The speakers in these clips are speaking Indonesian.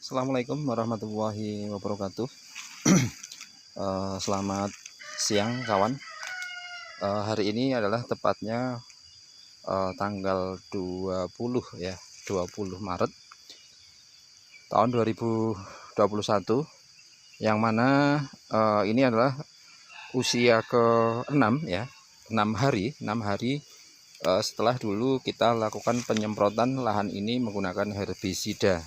Assalamualaikum warahmatullahi wabarakatuh. Selamat siang kawan. Hari ini adalah tepatnya tanggal 20 ya, 20 Maret tahun 2021, yang mana ini adalah usia ke-6 ya, 6 hari setelah dulu kita lakukan penyemprotan lahan ini menggunakan herbisida.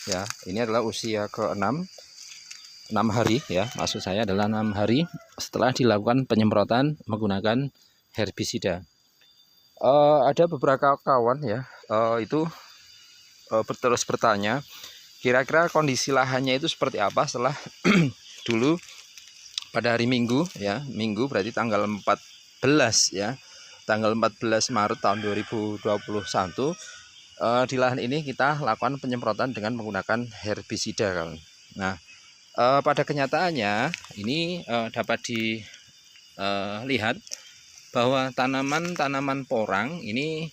Ya, ini adalah usia ke-6, 6 hari ya, maksud saya adalah 6 hari setelah dilakukan penyemprotan menggunakan herbisida. Ada beberapa kawan ya, itu terus bertanya, kira-kira kondisi lahannya itu seperti apa setelah dulu pada hari Minggu ya, Minggu berarti tanggal 14 ya, tanggal 14 Maret tahun 2021. Di lahan ini kita lakukan penyemprotan dengan menggunakan herbisida kawan. Nah, pada kenyataannya ini dapat dilihat bahwa tanaman porang ini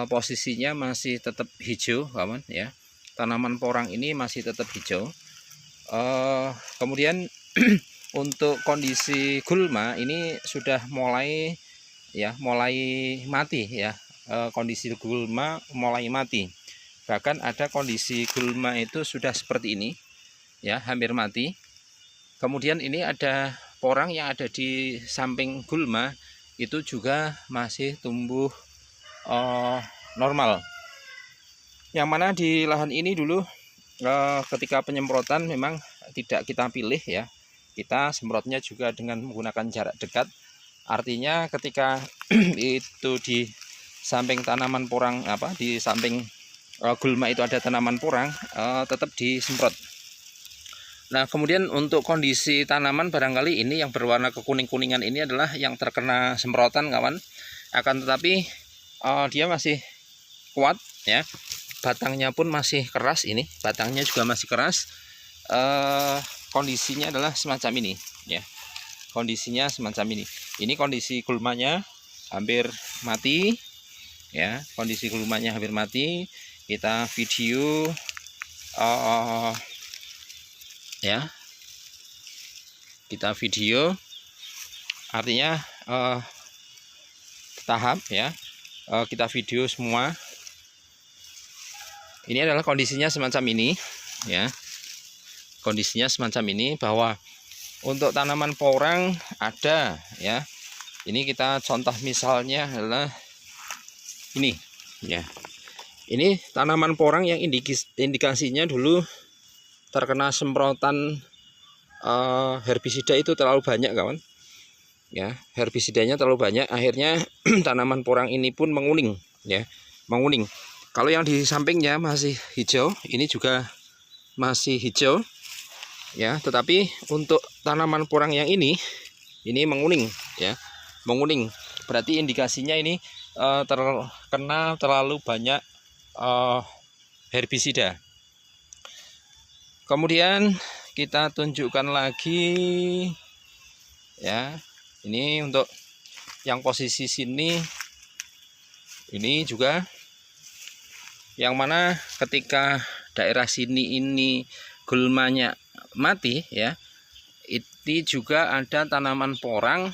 posisinya masih tetap hijau kawan ya. Tanaman porang ini masih tetap hijau. Kemudian untuk kondisi gulma ini sudah mulai mati ya. Kondisi gulma mulai mati, bahkan ada kondisi gulma itu sudah seperti ini ya, hampir mati. Kemudian ini ada porang yang ada di samping gulma itu juga masih tumbuh normal, yang mana di lahan ini dulu ketika penyemprotan memang tidak kita pilih ya, kita semprotnya juga dengan menggunakan jarak dekat. Artinya ketika itu di samping tanaman porang di samping gulma itu ada tanaman porang, tetap disemprot. Nah, kemudian untuk kondisi tanaman barangkali ini yang berwarna kekuning-kuningan ini adalah yang terkena semprotan kawan. Akan tetapi dia masih kuat ya. Batangnya pun masih keras, ini batangnya juga masih keras. Kondisinya adalah semacam ini ya. Kondisinya semacam ini. Ini kondisi gulmanya hampir mati. Ya, kondisi gulmanya hampir mati. Kita video ya, kita video, artinya tahap ya, kita video semua. Ini adalah kondisinya semacam ini ya, kondisinya semacam ini, bahwa untuk tanaman porang ada ya. Ini kita contoh misalnya adalah ini ya, ini tanaman porang yang indikasinya dulu terkena semprotan herbisida itu terlalu banyak kawan ya, herbisidanya terlalu banyak, akhirnya tanaman porang ini pun menguning ya, menguning. Kalau yang di sampingnya masih hijau, ini juga masih hijau ya, tetapi untuk tanaman porang yang ini menguning ya, menguning. Berarti indikasinya ini terkena terlalu banyak herbisida. Kemudian kita tunjukkan lagi ya, ini untuk yang posisi sini, ini juga yang mana ketika daerah sini ini gulmanya mati ya, ini juga ada tanaman porang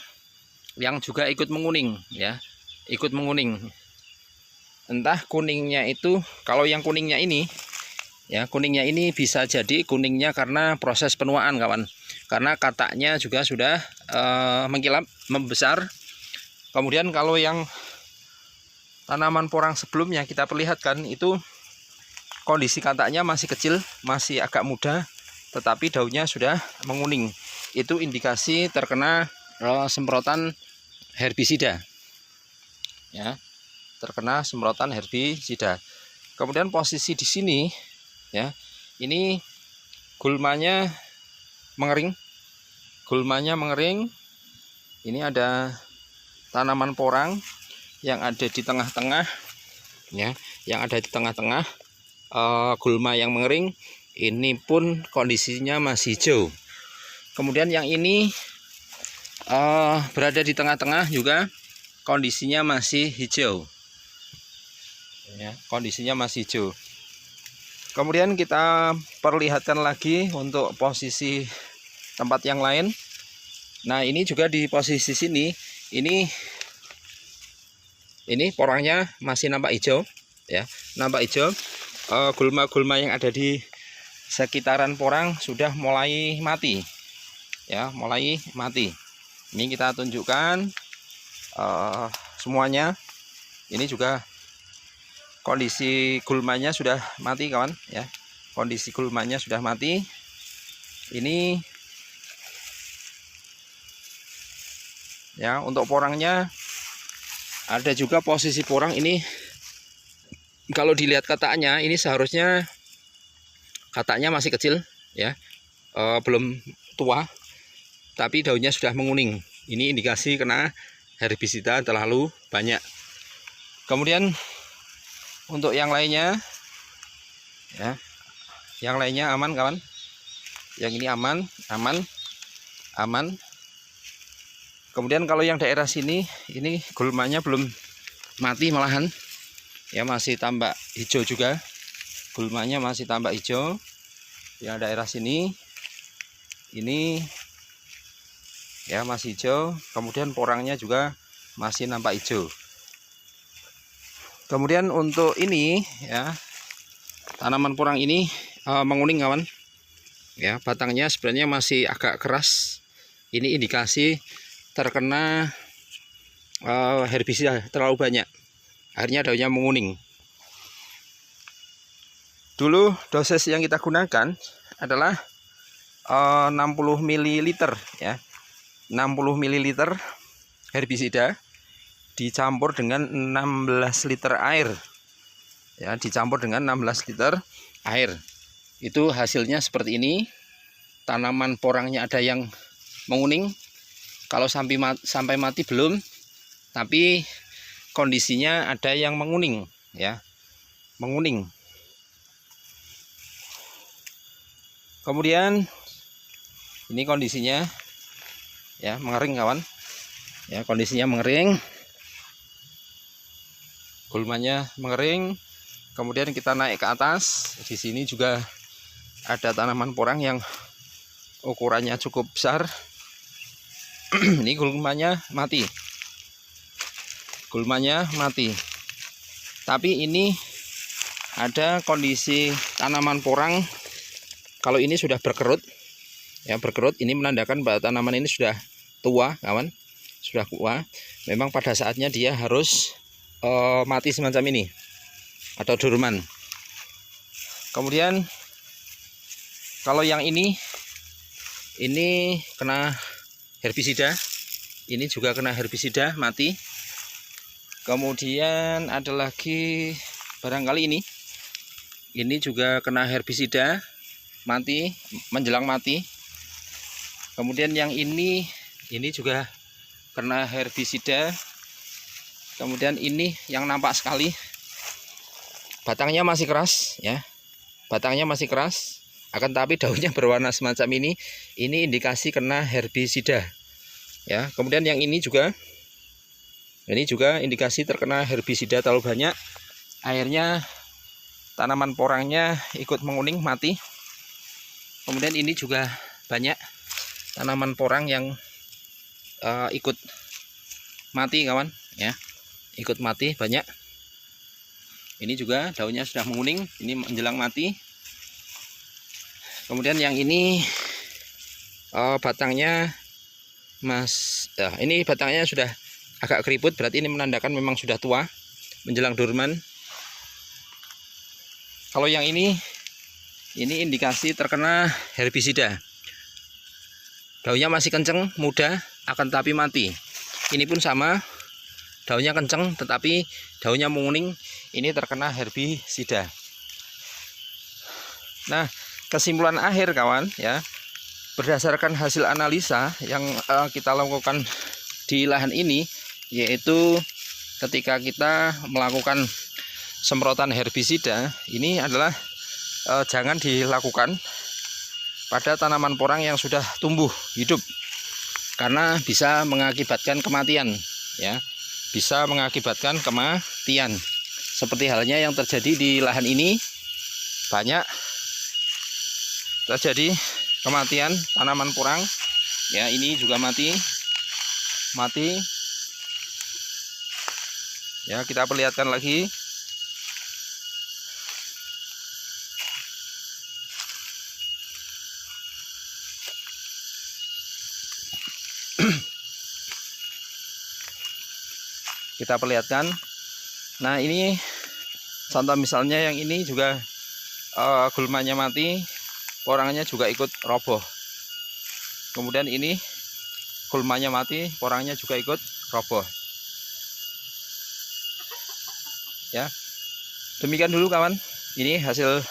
yang juga ikut menguning ya, ikut menguning. Entah kuningnya itu, kalau yang kuningnya ini ya, kuningnya ini bisa jadi kuningnya karena proses penuaan kawan, karena kataknya juga sudah mengkilap, membesar. Kemudian kalau yang tanaman porang sebelumnya kita perlihatkan itu kondisi kataknya masih kecil, masih agak muda, tetapi daunnya sudah menguning. Itu indikasi terkena semprotan herbisida ya, terkena semprotan herbisida. Kemudian posisi di sini ya, ini gulmanya mengering, gulmanya mengering. Ini ada tanaman porang yang ada di tengah-tengah ya, yang ada di tengah-tengah gulma yang mengering. Ini pun kondisinya masih hijau. Kemudian yang ini berada di tengah-tengah juga, kondisinya masih hijau ya, kondisinya masih hijau. Kemudian kita perlihatkan lagi untuk posisi tempat yang lain. Nah, ini juga di posisi sini, ini porangnya masih nampak hijau ya, nampak hijau. Gulma-gulma yang ada di sekitaran porang sudah mulai mati ya, mulai mati. Ini kita tunjukkan semuanya. Ini juga kondisi gulmanya sudah mati kawan ya, kondisi gulmanya sudah mati. Ini ya, untuk porangnya ada juga posisi porang ini. Kalau dilihat kataknya, ini seharusnya kataknya masih kecil ya, belum tua, tapi daunnya sudah menguning. Ini indikasi kena herbisida terlalu banyak. Kemudian untuk yang lainnya ya, yang lainnya aman kawan. Yang ini aman. Kemudian kalau yang daerah sini, ini gulmanya belum mati malahan ya, masih tambak hijau juga. Gulmanya masih tambak hijau. Yang daerah sini ini ya masih hijau. Kemudian porangnya juga masih nampak hijau. Kemudian untuk ini ya, tanaman porang ini menguning kawan ya, batangnya sebenarnya masih agak keras. Ini indikasi terkena herbisida terlalu banyak, akhirnya daunnya menguning. Dulu dosis yang kita gunakan adalah 60 ml ya, 60 ml herbisida dicampur dengan 16 liter air ya, dicampur dengan 16 liter air. Itu hasilnya seperti ini. Tanaman porangnya ada yang menguning, kalau sampai mati belum, tapi kondisinya ada yang menguning ya, menguning. Kemudian ini kondisinya ya, mengering kawan ya, kondisinya mengering, gulmanya mengering. Kemudian kita naik ke atas. Di sini juga ada tanaman porang yang ukurannya cukup besar. Ini gulmanya mati, gulmanya mati. Tapi ini ada kondisi tanaman porang, kalau ini sudah berkerut ya, berkerut, ini menandakan bahwa tanaman ini sudah tua kawan, sudah tua. Memang pada saatnya dia harus mati semacam ini atau dorman. Kemudian kalau yang ini kena herbisida, ini juga kena herbisida mati. Kemudian ada lagi barangkali ini juga kena herbisida mati, menjelang mati. Kemudian yang ini juga kena herbisida. Kemudian ini yang nampak sekali, batangnya masih keras ya, batangnya masih keras, akan tapi daunnya berwarna semacam ini indikasi kena herbisida ya. Kemudian yang ini juga indikasi terkena herbisida terlalu banyak, akhirnya tanaman porangnya ikut menguning mati. Kemudian ini juga banyak tanaman porang yang ikut mati kawan ya, ikut mati banyak. Ini juga daunnya sudah menguning, ini menjelang mati. Kemudian yang ini batangnya ini batangnya sudah agak keriput, berarti ini menandakan memang sudah tua, menjelang dorman. Kalau yang ini indikasi terkena herbisida. Daunnya masih kenceng, muda, akan tapi mati. Ini pun sama, daunnya kenceng tetapi daunnya menguning, ini terkena herbisida. Nah, kesimpulan akhir kawan ya, berdasarkan hasil analisa yang kita lakukan di lahan ini, yaitu ketika kita melakukan semprotan herbisida, ini adalah jangan dilakukan pada tanaman porang yang sudah tumbuh hidup, karena bisa mengakibatkan kematian ya, bisa mengakibatkan kematian, seperti halnya yang terjadi di lahan ini banyak terjadi kematian tanaman porang. Ya, ini juga mati. Ya, kita perlihatkan lagi. Kita perlihatkan. Nah, ini contoh misalnya yang ini juga gulmanya mati, porangnya juga ikut roboh. Kemudian ini gulmanya mati, porangnya juga ikut roboh. Ya, demikian dulu kawan. Ini hasil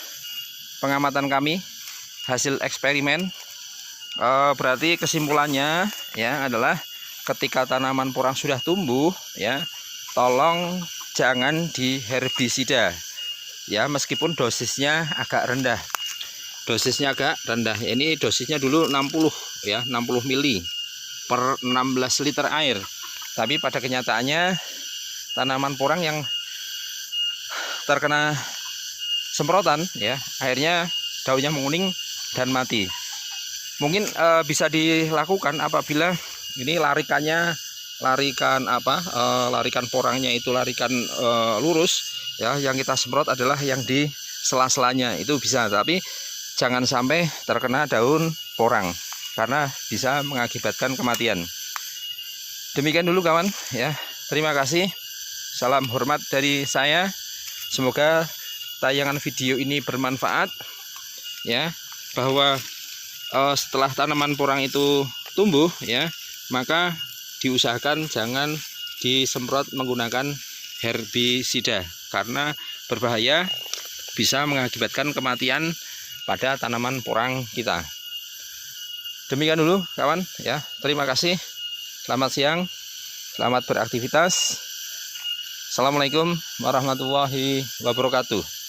pengamatan kami, hasil eksperimen. Berarti kesimpulannya ya adalah ketika tanaman porang sudah tumbuh, ya tolong jangan di herbisida. Ya, meskipun dosisnya agak rendah. Ini dosisnya dulu 60 ya, 60 mili per 16 liter air. Tapi pada kenyataannya tanaman porang yang terkena semprotan ya, akhirnya daunnya menguning dan mati. Mungkin bisa dilakukan apabila ini larikan porangnya itu lurus ya, yang kita semprot adalah yang di sela-selanya, itu bisa, tapi jangan sampai terkena daun porang karena bisa mengakibatkan kematian. Demikian dulu kawan ya. Terima kasih. Salam hormat dari saya. Semoga tayangan video ini bermanfaat ya, bahwa setelah tanaman porang itu tumbuh ya, maka diusahakan jangan disemprot menggunakan herbisida karena berbahaya, bisa mengakibatkan kematian pada tanaman porang kita. Demikian dulu kawan ya. Terima kasih. Selamat siang. Selamat beraktivitas. Assalamualaikum warahmatullahi wabarakatuh.